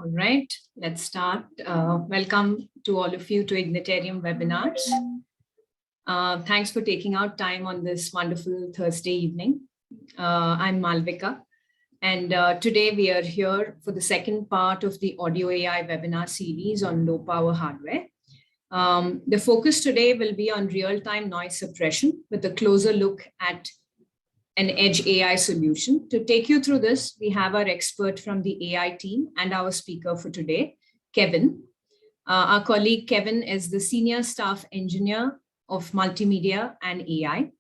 All right, let's start. Welcome to all of you to Ignitarium webinars. Thanks for taking out time on this wonderful Thursday evening. I'm Malvika, and today we are here for the second part of the Audio AI webinar series on low power hardware. The focus today will be on real-time noise suppression with a closer look at an edge AI solution. To take you through this, we have our expert from the AI team and our speaker for today, Kevin. Our colleague Kevin is the Senior Staff Engineer of Multimedia and AI.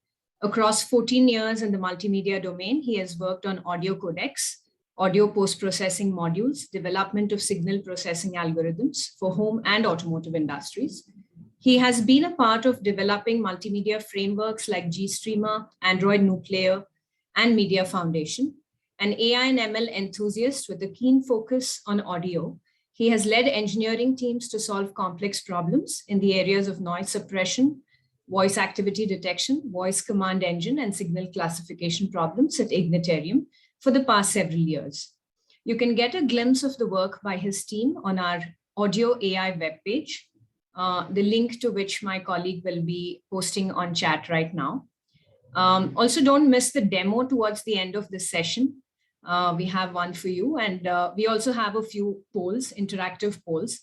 Across 14 years in the multimedia domain, he has worked on audio codecs, audio post-processing modules, development of signal processing algorithms for home and automotive industries. He has been a part of developing multimedia frameworks like GStreamer, Android Nuclear, and Media Foundation. An AI and ML enthusiast with a keen focus on audio, he has led engineering teams to solve complex problems in the areas of noise suppression, voice activity detection, voice command engine, and signal classification problems at Ignitarium for the past several years. You can get a glimpse of the work by his team on our Audio AI webpage, the link to which my colleague will be posting on chat right now. Also, don't miss the demo towards the end of this session. We have one for you, and we also have a few polls, interactive polls.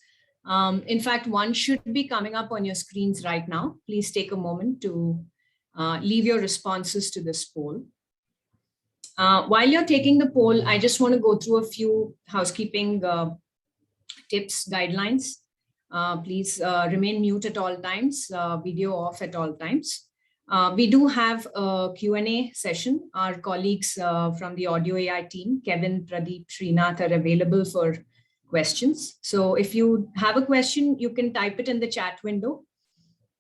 In fact, one should be coming up on your screens right now. Please take a moment to leave your responses to this poll. While you're taking the poll, I just want to go through a few housekeeping tips, guidelines. Please remain mute at all times, video off at all times. We do have a Q&A session. Our colleagues from the Audio AI team, Kevin, Pradeep, Srinath, are available for questions. So if you have a question, you can type it in the chat window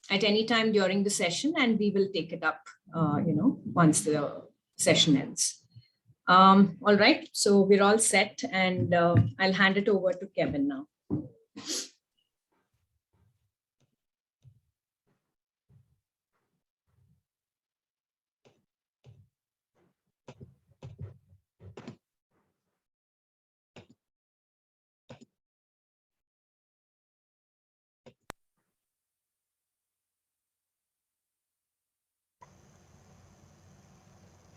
at any time during the session, and we will take it up, once the session ends. All right, so we're all set, and I'll hand it over to Kevin now.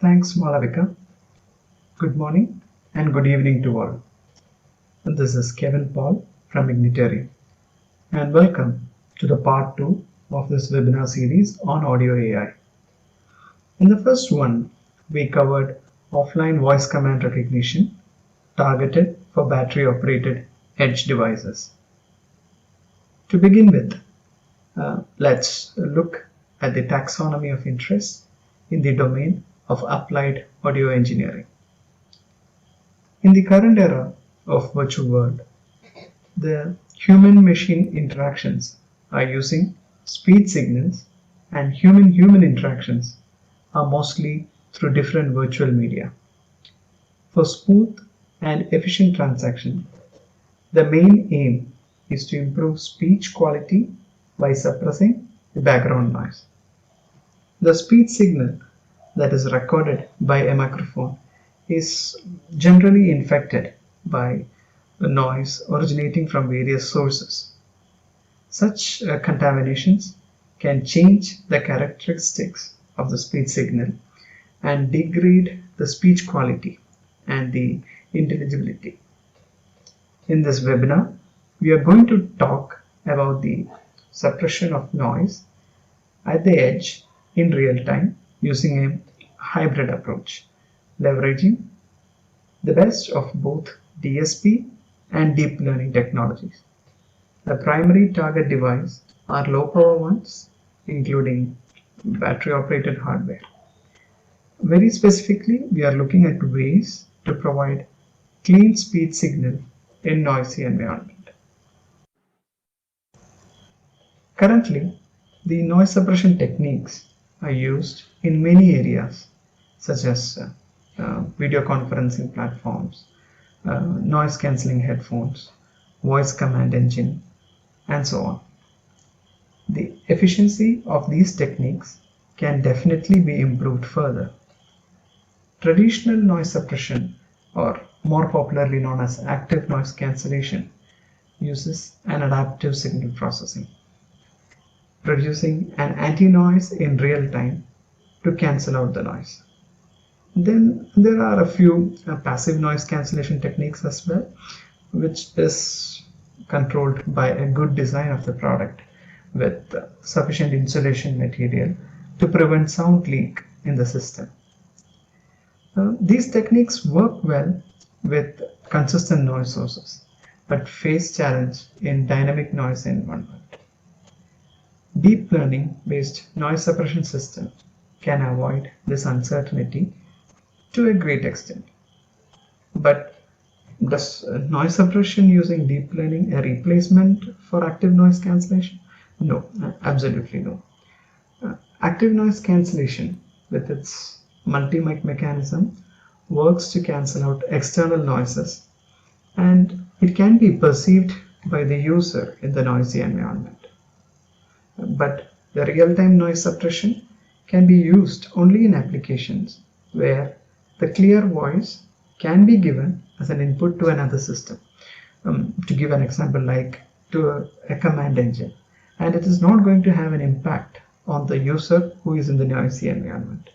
Thanks, Malavika. Good morning and good evening to all. This is Kevin Paul from Ignitarium, and welcome to the part 2 of this webinar series on Audio AI. In the first one, we covered offline voice command recognition targeted for battery-operated edge devices. To begin with, let's look at the taxonomy of interest in the domain of applied audio engineering. In the current era of virtual world, the human-machine interactions are using speed signals, and human-human interactions are mostly through different virtual media. For smooth and efficient transaction, the main aim is to improve speech quality by suppressing the background noise. The speech signal that is recorded by a microphone is generally infected by noise originating from various sources. Such contaminations can change the characteristics of the speech signal and degrade the speech quality and the intelligibility. In this webinar, we are going to talk about the suppression of noise at the edge in real time using a hybrid approach, leveraging the best of both DSP and deep learning technologies. The primary target device are low power ones, including battery operated hardware. Very specifically, we are looking at ways to provide clean speech signal in noisy environment. Currently, the noise suppression techniques are used in many areas, such as video conferencing platforms, noise cancelling headphones, voice command engine, and so on. The efficiency of these techniques can definitely be improved further. Traditional noise suppression or more popularly known as active noise cancellation, uses an adaptive signal processing, producing an anti-noise in real time to cancel out the noise. Then there are a few passive noise cancellation techniques as well, which is controlled by a good design of the product with sufficient insulation material to prevent sound leak in the system. These techniques work well with consistent noise sources, but face challenge in dynamic noise environment. Deep learning based noise suppression system can avoid this uncertainty to a great extent. But does noise suppression using deep learning a replacement for active noise cancellation? No, absolutely no. Active noise cancellation with its multi-mic mechanism works to cancel out external noises, and it can be perceived by the user in the noisy environment. But the real-time noise suppression can be used only in applications where the clear voice can be given as an input to another system. To give an example, like to a command engine, and it is not going to have an impact on the user who is in the noisy environment.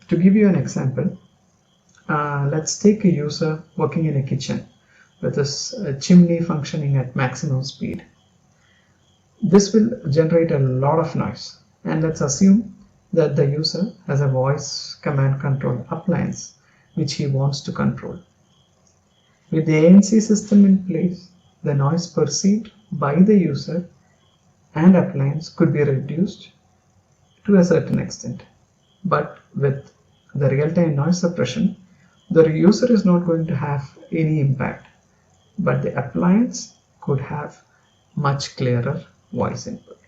To give you an example, let's take a user working in a kitchen with this chimney functioning at maximum speed. This will generate a lot of noise, and let's assume that the user has a voice command control appliance which he wants to control. With the ANC system in place, the noise perceived by the user and appliance could be reduced to a certain extent. But with the real-time noise suppression, the user is not going to have any impact, but the appliance could have much clearer voice input.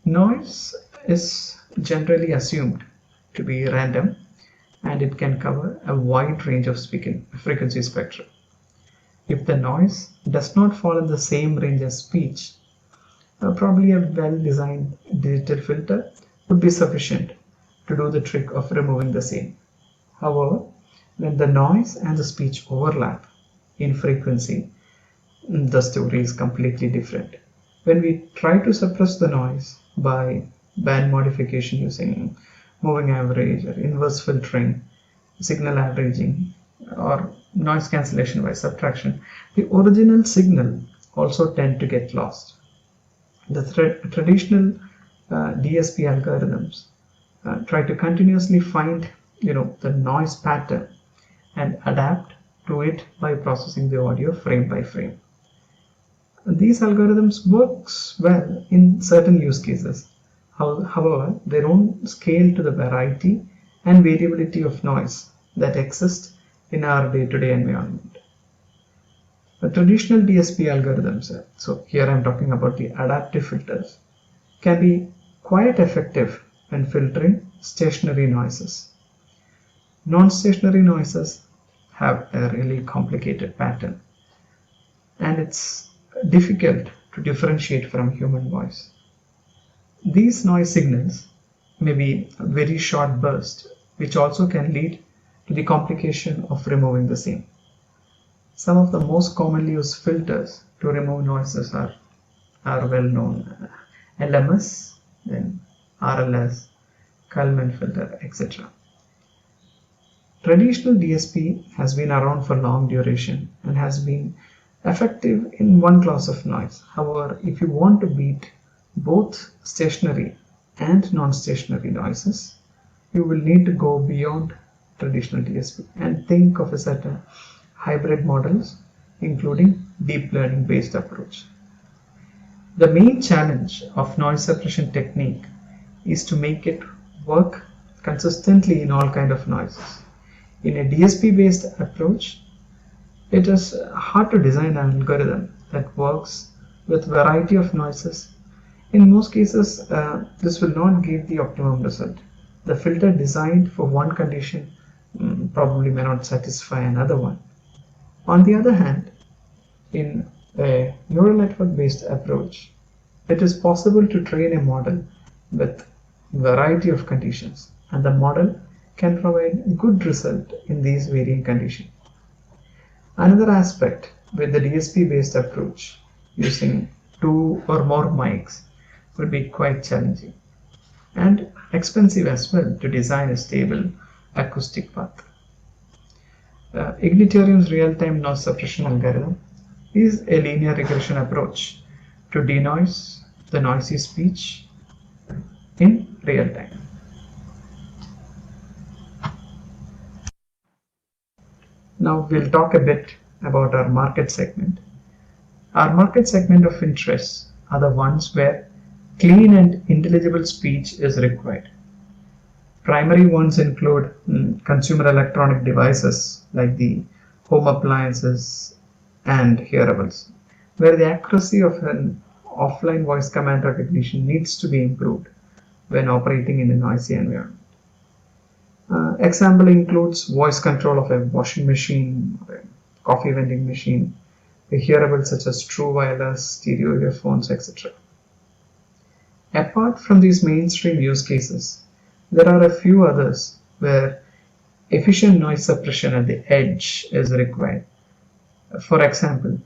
Noise is generally assumed to be random, and it can cover a wide range of frequency spectrum. If the noise does not fall in the same range as speech, probably a well-designed digital filter would be sufficient to do the trick of removing the same. However, when the noise and the speech overlap in frequency, the story is completely different. When we try to suppress the noise by band modification using moving average or inverse filtering, signal averaging, or noise cancellation by subtraction, the original signal also tend to get lost. The traditional DSP algorithms try to continuously find the noise pattern and adapt to it by processing the audio frame by frame. These algorithms works well in certain use cases. However, they don't scale to the variety and variability of noise that exist in our day-to-day environment. The traditional DSP algorithms, so here I'm talking about the adaptive filters, can be quite effective when filtering stationary noises. Non-stationary noises have a really complicated pattern, and it's difficult to differentiate from human voice. These noise signals may be a very short burst, which also can lead to the complication of removing the same. Some of the most commonly used filters to remove noises are well known: LMS, then RLS, Kalman filter, etc. Traditional DSP has been around for long duration and has been effective in one class of noise. However, if you want to beat both stationary and non-stationary noises, you will need to go beyond traditional DSP and think of a certain hybrid models, including deep learning based approach. The main challenge of noise suppression technique is to make it work consistently in all kind of noises. In a DSP based approach, it is hard to design an algorithm that works with variety of noises. In most cases, this will not give the optimum result. The filter designed for one condition probably may not satisfy another one. On the other hand, in a neural network based approach, it is possible to train a model with variety of conditions, and the model can provide a good result in these varying conditions. Another aspect with the DSP-based approach, using two or more mics, would be quite challenging and expensive as well to design a stable acoustic path. Ignitarium's real-time noise suppression algorithm is a linear regression approach to denoise the noisy speech in real time. Now we'll talk a bit about our market segment. Our market segment of interest are the ones where clean and intelligible speech is required. Primary ones include consumer electronic devices like the home appliances and hearables, where the accuracy of an offline voice command recognition needs to be improved when operating in a noisy environment. Example includes voice control of a washing machine or a coffee vending machine, a hearable such as true wireless, stereo earphones, etc. Apart from these mainstream use cases, there are a few others where efficient noise suppression at the edge is required. For example,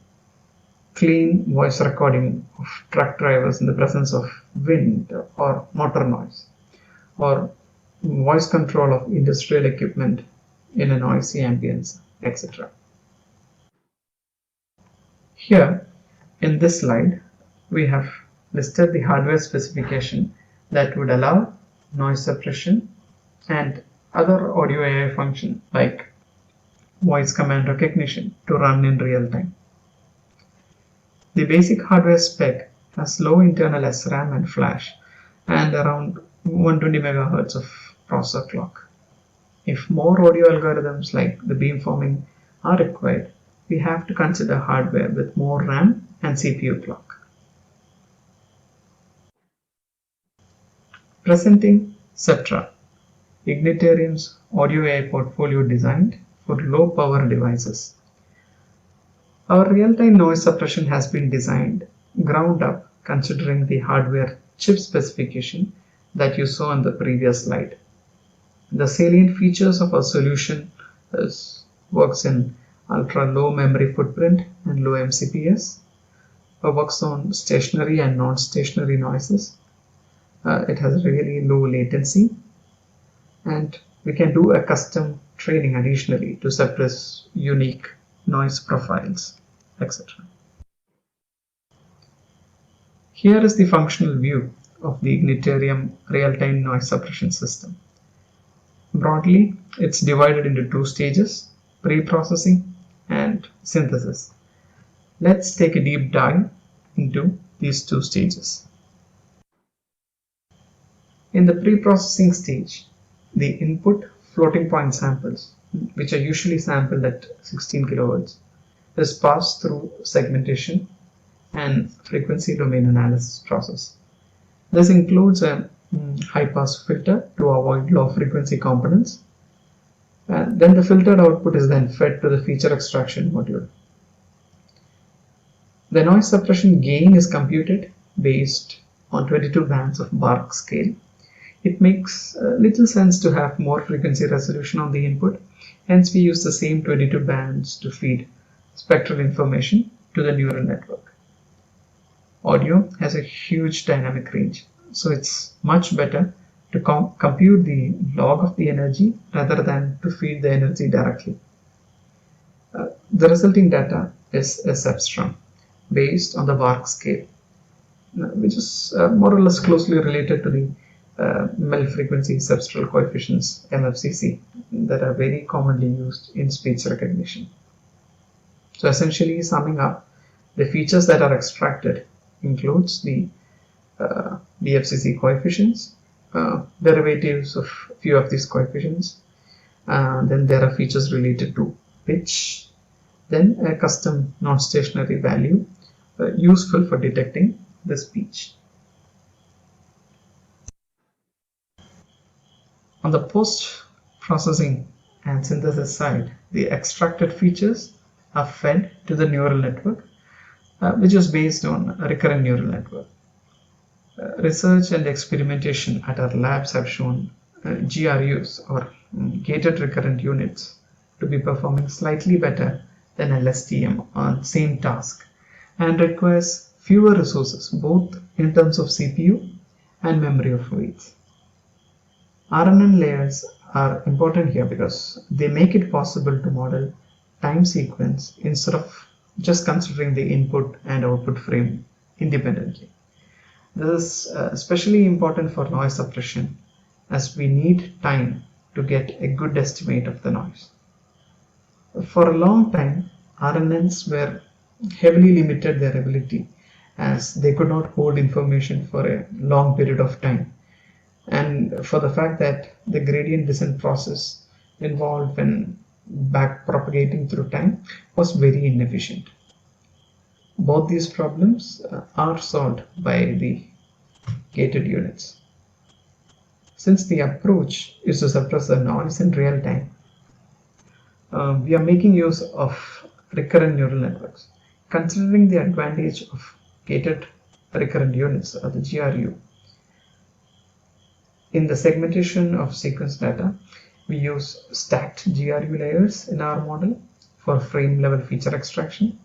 clean voice recording of truck drivers in the presence of wind or motor noise, or voice control of industrial equipment in a noisy ambience, etc. Here, in this slide, we have listed the hardware specification that would allow noise suppression and other audio AI function like voice command recognition to run in real time. The basic hardware spec has low internal SRAM and flash and around 120 MHz of processor clock. If more audio algorithms like the beamforming are required, we have to consider hardware with more RAM and CPU clock. Presenting Septra, Ignitarium's audio AI portfolio designed for low power devices. Our real-time noise suppression has been designed ground up considering the hardware chip specification that you saw on the previous slide. The salient features of our solution works in ultra-low memory footprint and low MCPS, works on stationary and non-stationary noises. It has really low latency, and we can do a custom training additionally to suppress unique noise profiles, etc. Here is the functional view of the Ignitarium real-time noise suppression system. Broadly, it's divided into two stages: pre-processing and synthesis. Let's take a deep dive into these two stages. In the pre-processing stage, the input floating point samples, which are usually sampled at 16 kHz, is passed through segmentation and frequency domain analysis process. This includes a high-pass filter to avoid low-frequency components. Then the filtered output is then fed to the feature extraction module. The noise suppression gain is computed based on 22 bands of Bark scale. It makes little sense to have more frequency resolution on the input, hence we use the same 22 bands to feed spectral information to the neural network. Audio has a huge dynamic range, so it's much better to compute the log of the energy rather than to feed the energy directly. The resulting data is a substrum based on the Bark scale, which is more or less closely related to the Mel frequency substral coefficients, MFCC, that are very commonly used in speech recognition. So essentially, summing up, the features that are extracted includes the DFCC coefficients, derivatives of few of these coefficients, then there are features related to pitch, then a custom non-stationary value useful for detecting the speech. On the post-processing and synthesis side, the extracted features are fed to the neural network, which is based on a recurrent neural network. Research and experimentation at our labs have shown GRUs, or gated recurrent units, to be performing slightly better than LSTM on same task, and requires fewer resources both in terms of CPU and memory of weights. RNN layers are important here because they make it possible to model time sequence instead of just considering the input and output frame independently. This is especially important for noise suppression, as we need time to get a good estimate of the noise. For a long time, RNNs were heavily limited their ability, as they could not hold information for a long period of time, and for the fact that the gradient descent process involved when back propagating through time was very inefficient. Both these problems are solved by the gated units. Since the approach is to suppress the noise in real time, we are making use of recurrent neural networks. Considering the advantage of gated recurrent units, or the GRU, in the segmentation of sequence data, we use stacked GRU layers in our model for frame level feature extraction,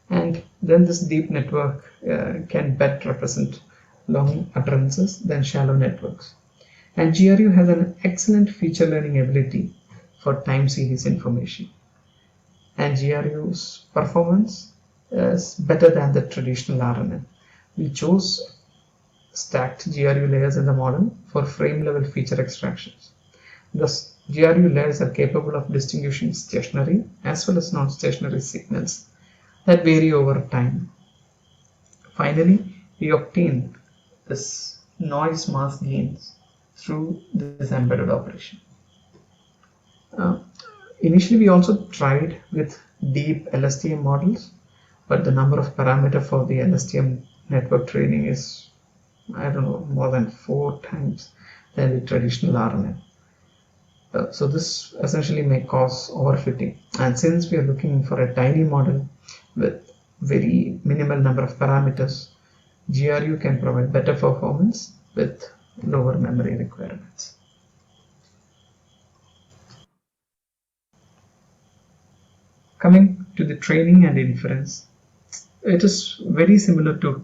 and then this deep network can better represent long utterances than shallow networks. And GRU has an excellent feature learning ability for time series information, and GRU's performance is better than the traditional RNN. We chose stacked GRU layers in the model for frame level feature extractions. Thus, GRU layers are capable of distinguishing stationary as well as non-stationary signals that vary over time. Finally, we obtain this noise mask gains through this embedded operation. Initially, we also tried with deep LSTM models, but the number of parameters for the LSTM network training is, I don't know, more than 4 times than the traditional RNN. So this essentially may cause overfitting, and since we are looking for a tiny model with very minimal number of parameters, GRU can provide better performance with lower memory requirements. Coming to the training and inference, it is very similar to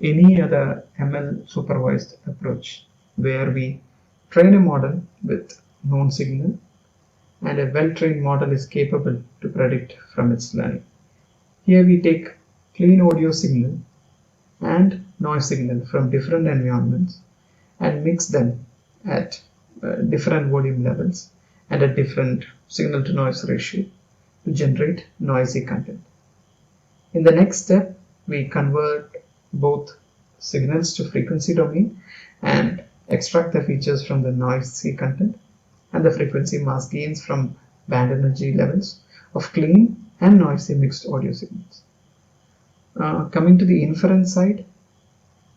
any other ML supervised approach, where we train a model with known signal, and a well-trained model is capable to predict from its learning. Here we take clean audio signal and noise signal from different environments and mix them at different volume levels and at different signal to noise ratio to generate noisy content. In the next step, we convert both signals to frequency domain and extract the features from the noisy content and the frequency mask gains from band energy levels of clean and noisy mixed audio signals. Coming to the inference side,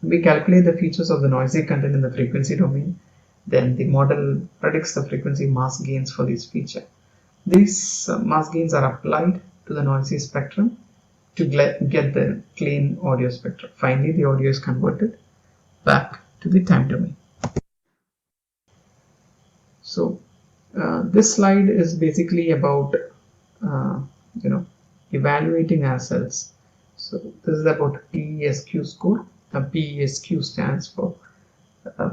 we calculate the features of the noisy content in the frequency domain. Then the model predicts the frequency mask gains for this feature. These mask gains are applied to the noisy spectrum to get the clean audio spectrum. Finally, the audio is converted back to the time domain. So this slide is basically about evaluating ourselves. So this is about PESQ score. PESQ stands for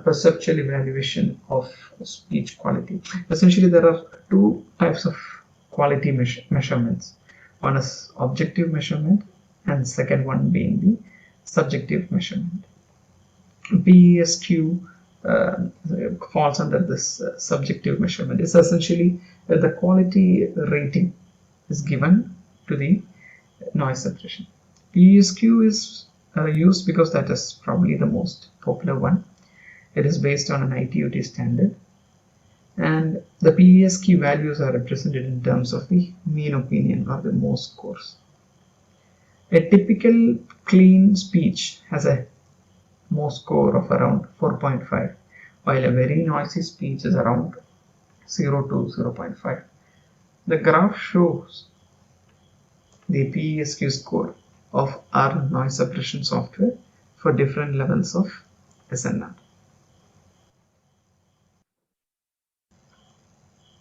perceptual evaluation of speech quality. Essentially, there are 2 types of quality measurements. One is objective measurement, and the second one being the subjective measurement. PESQ falls under this subjective measurement. It's essentially the quality rating is given to the noise suppression. PESQ is used because that is probably the most popular one. It is based on an ITUT standard, and the PESQ values are represented in terms of the mean opinion or the most scores. A typical clean speech has a most score of around 4.5, while a very noisy speech is around 0 to 0.5. The graph shows the PESQ score of our noise suppression software for different levels of SNR.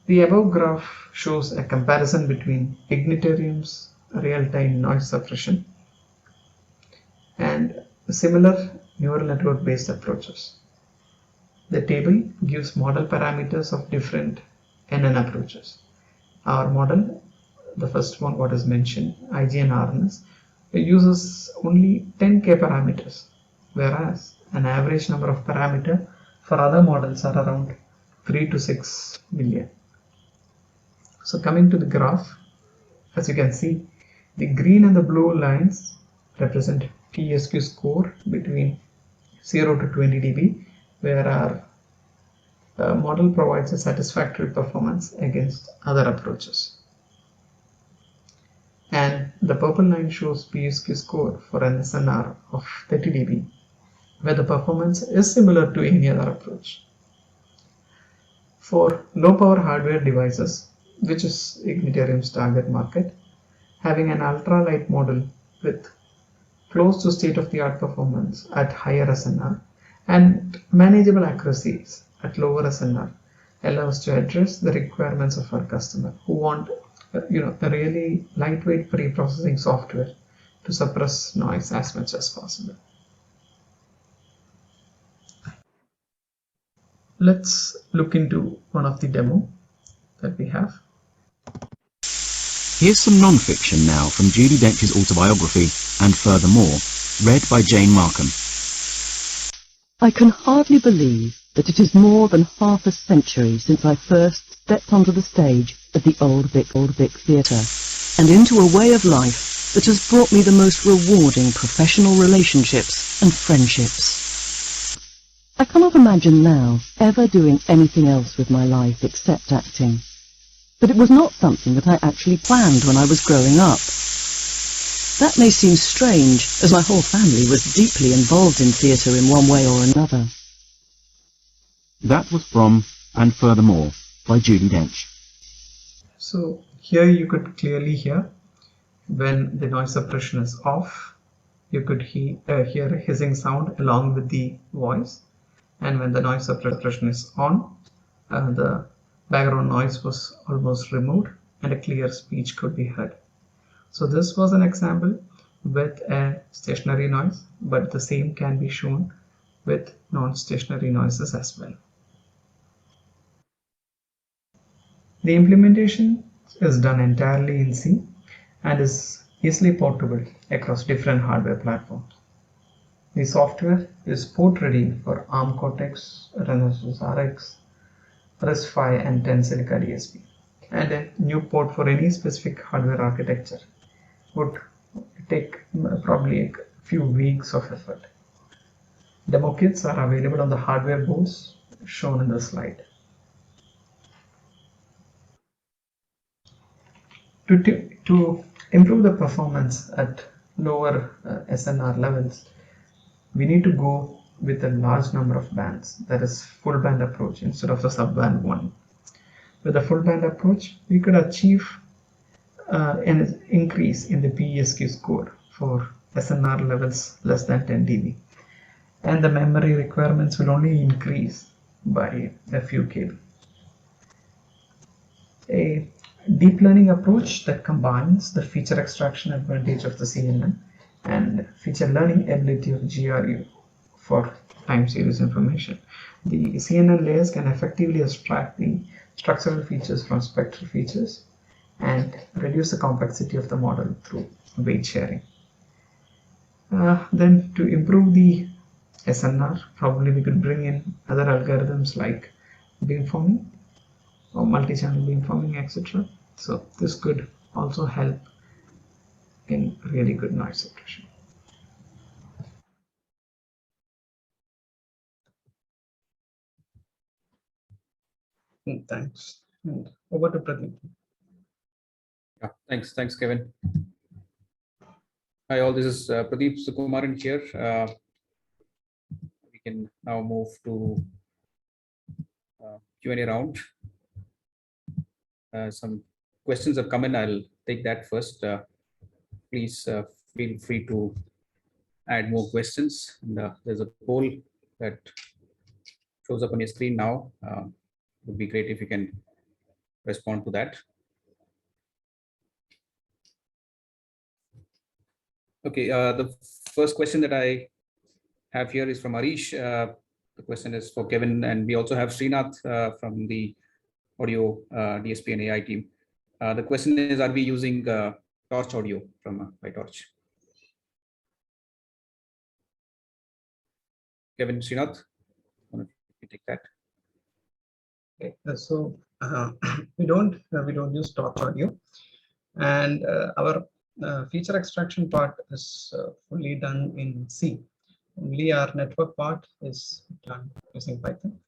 The above graph shows a comparison between Ignitarium's real-time noise suppression and similar neural network-based approaches. The table gives model parameters of different NN approaches. Our model, the first one what is mentioned, IGN-RNS, uses only 10K parameters, whereas an average number of parameters for other models are around 3 to 6 million. So coming to the graph, as you can see, the green and the blue lines represent TSQ score between 0 to 20 dB, where our model provides a satisfactory performance against other approaches. And the purple line shows PSQ score for an SNR of 30 dB, where the performance is similar to any other approach. For low power hardware devices, which is Ignitarium's target market, having an ultralight model with close to state-of-the-art performance at higher SNR and manageable accuracies at lower SNR allows to address the requirements of our customer who want a really lightweight pre-processing software to suppress noise as much as possible. Let's look into one of the demo that we have. Here's some non-fiction now from Judi Dench's autobiography, And Furthermore, read by Jane Markham. I can hardly believe that it is more than half a century since I first stepped onto the stage at the Old Vic Theatre, and into a way of life that has brought me the most rewarding professional relationships and friendships. I cannot imagine now ever doing anything else with my life except acting. But it was not something that I actually planned when I was growing up. That may seem strange, as my whole family was deeply involved in theatre in one way or another. That was from And Furthermore by Judi Dench. So here you could clearly hear when the noise suppression is off, you could hear a hissing sound along with the voice, and when the noise suppression is on, the background noise was almost removed and a clear speech could be heard. So this was an example with a stationary noise, but the same can be shown with non-stationary noises as well. The implementation is done entirely in C and is easily portable across different hardware platforms. The software is port ready for ARM Cortex, Renesas RX, RISC-V and Tensilica DSP, and a new port for any specific hardware architecture would take probably a few weeks of effort. Demo kits are available on the hardware boards shown in the slide. To improve the performance at lower SNR levels, we need to go with a large number of bands, that is full band approach instead of the sub-band one. With a full band approach, we could achieve an increase in the PESQ score for SNR levels less than 10 dB, and the memory requirements will only increase by a few KB. A deep learning approach that combines the feature extraction advantage of the CNN and feature learning ability of GRU for time series information. The CNN layers can effectively extract the structural features from spectral features and reduce the complexity of the model through weight sharing. Then to improve the SNR, probably we could bring in other algorithms like beamforming or multi-channel beamforming, etc. So this could also help in really good noise suppression. Thanks. And over to Pradeep. Yeah, thanks, Kevin. Hi, all. This is Pradeep Sukumaran here. We can now move to Q&A round. Some questions have come in. I'll take that first. Please feel free to add more questions. And, there's a poll that shows up on your screen now. Would be great if you can respond to that. Okay, the first question that I have here is from Arish. The question is for Kevin, and we also have Srinath from the audio DSP and AI team. The question is, are we using Torch audio from PyTorch? Kevin, Srinath, you take that. Okay, so we don't use Torch audio, and our feature extraction part is fully done in C. Only our network part is done using Python.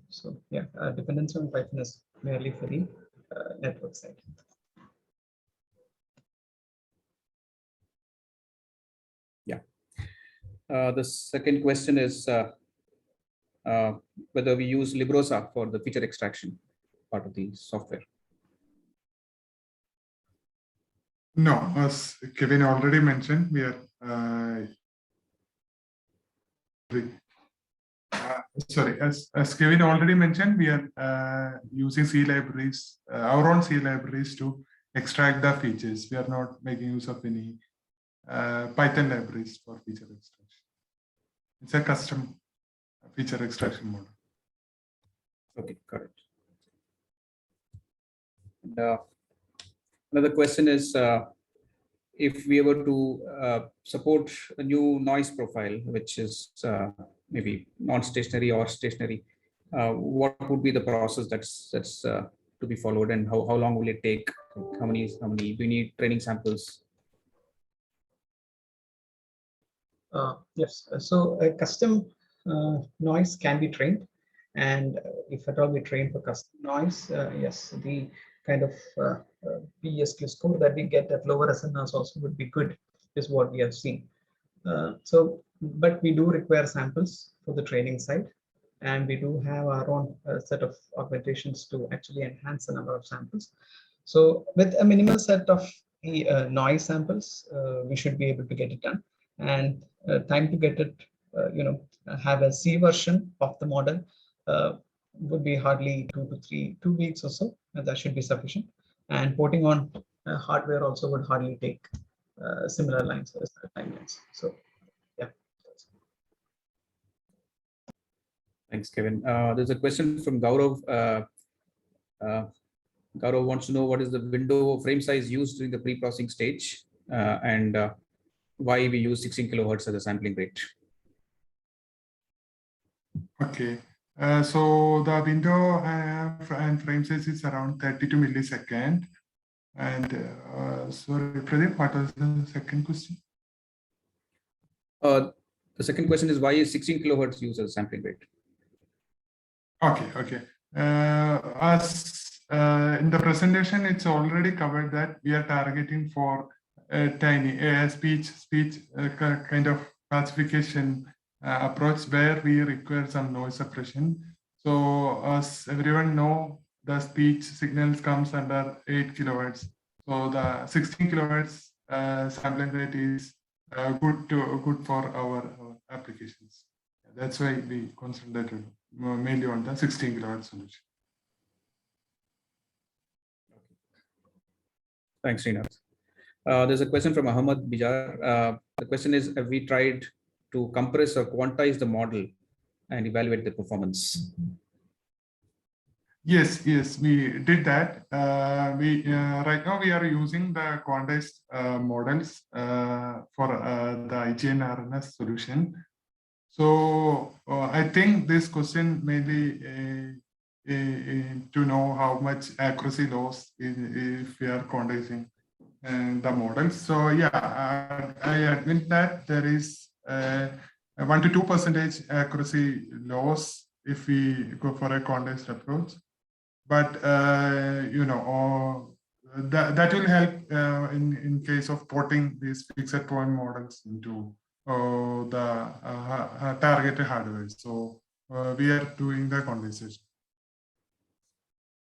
So yeah, dependency on Python is merely for the network side. Yeah. The second question is whether we use Librosa for the feature extraction part of the software. No, as Kevin already mentioned, we are sorry, as Kevin already mentioned, we are using C libraries, our own C libraries to extract the features. We are not making use of any Python libraries for feature extraction. It's a custom feature extraction model. Okay, correct. And, another question is, if we were to support a new noise profile, which is maybe non-stationary or stationary, what would be the process that's to be followed, and how long will it take? How many do you need training samples? Yes, so a custom noise can be trained, and if at all we train for custom noise, yes, the kind of PESQ score that we get at lower SNRs also would be good, is what we have seen. But we do require samples for the training side, and we do have our own set of augmentations to actually enhance the number of samples. So with a minimal set of noise samples, we should be able to get it done. And time to get it, have a C version of the model would be hardly 2 weeks or so, and that should be sufficient. And porting on hardware also would hardly take similar lines as timelines. So yeah. Thanks, Kevin. There's a question from Gaurav. Gaurav wants to know what is the window frame size used during the pre-processing stage, and why we use 16 kilohertz as a sampling rate. Okay, so the window and frame size is around 32 millisecond. And sorry, Pradeep, what was the second question? The second question is, why is 16 kilohertz used as a sampling rate? Okay. As in the presentation, it's already covered that we are targeting for a tiny speech kind of classification approach where we require some noise suppression. So as everyone know, the speech signals comes under 8 kilohertz. So the 16 kilohertz sampling rate is good for our applications. That's why we concentrated mainly on the 16 kilohertz solution. Thanks, Srinath. There's a question from Ahmad Bijar. The question is, have we tried to compress or quantize the model and evaluate the performance? Yes, we did that. Right now we are using the quantized models for the IGN RNS solution. So I think this question mainly to know how much accuracy loss if we are quantizing the models. So yeah, I admit that there is 1 to 2% accuracy loss if we go for a quantized approach. But that will help in case of porting these fixed point models into the targeted hardware. So we are doing the quantization.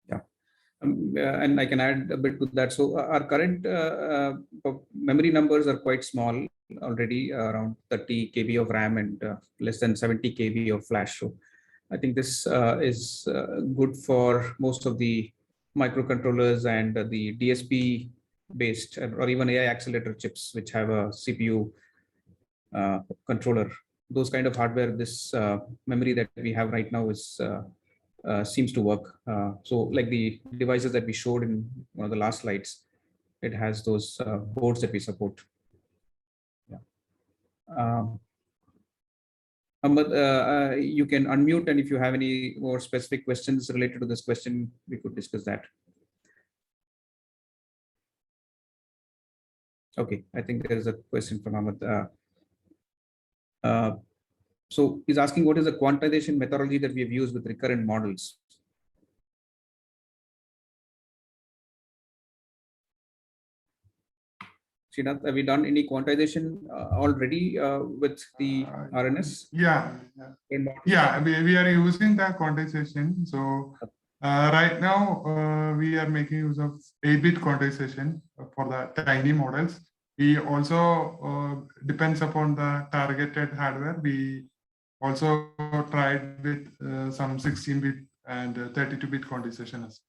Yeah, and I can add a bit to that. So our current memory numbers are quite small. already, around 30 KB of RAM and less than 70 KB of flash. So I think this is good for most of the microcontrollers and the DSP based or even AI accelerator chips, which have a CPU controller. Those kind of hardware, this memory that we have right now is seems to work. So like the devices that we showed in one of the last slides, it has those boards that we support. Yeah. Ahmed, you can unmute, and if you have any more specific questions related to this question, we could discuss that. Okay, I think there is a question from Ahmed. So he's asking, what is the quantization methodology that we have used with recurrent models? Srinath, have we done any quantization already with the RNS? Yeah, we are using the quantization. So right now we are making use of 8-bit quantization for the tiny models. We also depends upon the targeted hardware. We also tried with some 16-bit and 32-bit quantization as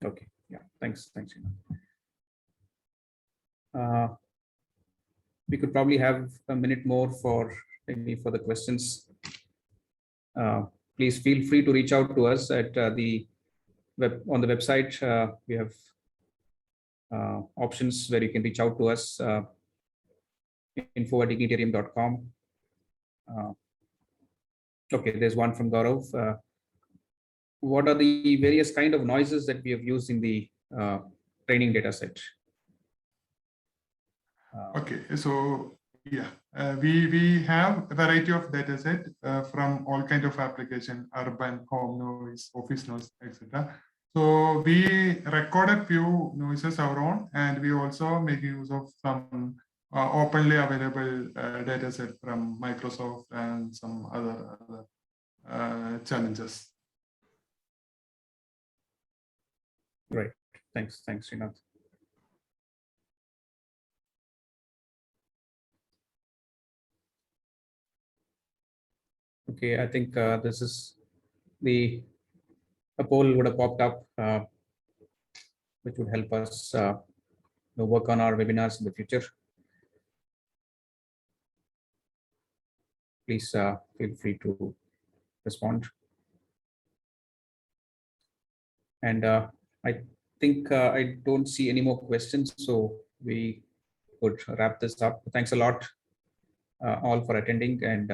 well. Okay, yeah, thanks. We could probably have a minute more for any further questions. Please feel free to reach out to us at the on the website. We have options where you can reach out to us. info@ignitarium.com. Okay, there's one from Gaurav. What are the various kind of noises that we have used in the training data set? Okay, so yeah, we have a variety of data set from all kind of application, urban, home noise, office noise, etc. So we recorded few noises our own, and we also make use of some openly available data set from Microsoft and some other challenges. Right. Thanks, Srinath. Okay, I think this is a poll would have popped up, which would help us work on our webinars in the future. Please feel free to respond. And I think I don't see any more questions, so we could wrap this up. Thanks a lot all for attending, and